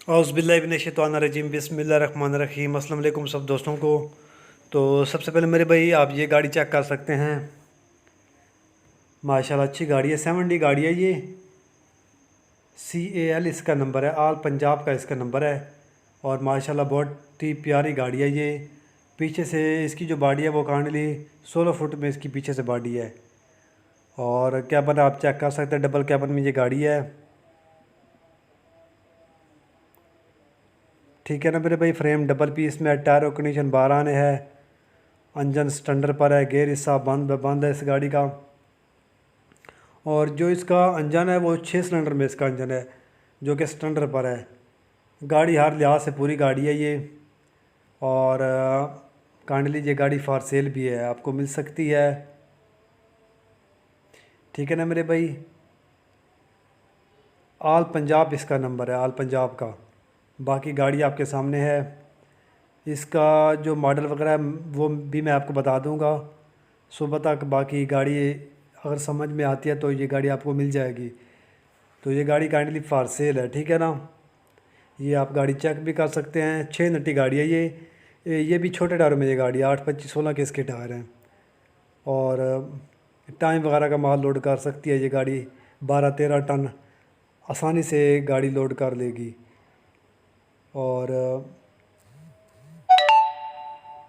औज़ुबिल्लाहिमिनश्शैतानिर्रजीम बिस्मिल्लाहिर्रहमानिर्रहीम। अस्सलाम वालेकुम सब दोस्तों को। तो सबसे पहले मेरे भाई आप ये गाड़ी चेक कर सकते हैं। माशाल्लाह अच्छी गाड़ी है, 7D गाड़ी है ये। CAL इसका नंबर है, आल पंजाब का इसका नंबर है। और माशाल्लाह बहुत ही प्यारी गाड़ी है ये। पीछे से इसकी जो बॉडी है वो काइंडली 16 फुट में इसकी पीछे से बॉडी है। और कैबन आप चेक कर सकते हैं, डबल कैबन में ये गाड़ी है। ठीक है ना मेरे भाई। फ्रेम डबल पीस में है, टायर कंडीशन 12 आने है, इंजन स्टैंडर्ड पर है, गेयर हिस्सा बंद है इस गाड़ी का। और जो इसका इंजन है वो 6 सिलेंडर में इसका इंजन है, जो कि स्टैंडर्ड पर है। गाड़ी हर लिहाज से पूरी गाड़ी है ये। और काइंडली ये गाड़ी फॉर सेल भी है, आपको मिल सकती है। ठीक है ना मेरे भाई। आल पंजाब इसका नंबर है, आल पंजाब का। बाकी गाड़ी आपके सामने है। इसका जो मॉडल वगैरह है वो भी मैं आपको बता दूंगा सुबह तक। बाकी गाड़ी अगर समझ में आती है तो ये गाड़ी आपको मिल जाएगी। तो ये गाड़ी काइंडली फॉर सेल है, ठीक है ना। ये आप गाड़ी चेक भी कर सकते हैं। 6 नट्टी गाड़ी है ये भी छोटे टायरों में ये गाड़ी है, 8-25-16 के इसके टायर हैं। और टाइम वगैरह का माल लोड कर सकती है ये गाड़ी। 12-13 टन आसानी से गाड़ी लोड कर लेगी। और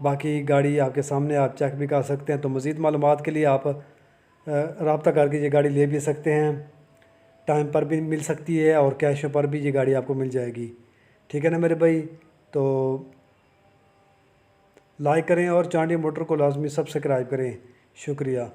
बाकी गाड़ी आपके सामने, आप चेक भी कर सकते हैं। तो मज़ीद मालूमात के लिए आप रब्ता करके ये गाड़ी ले भी सकते हैं। टाइम पर भी मिल सकती है और कैश पर भी ये गाड़ी आपको मिल जाएगी। ठीक है ना मेरे भाई। तो लाइक करें और चांडी मोटर को लाजमी सब्सक्राइब करें। शुक्रिया।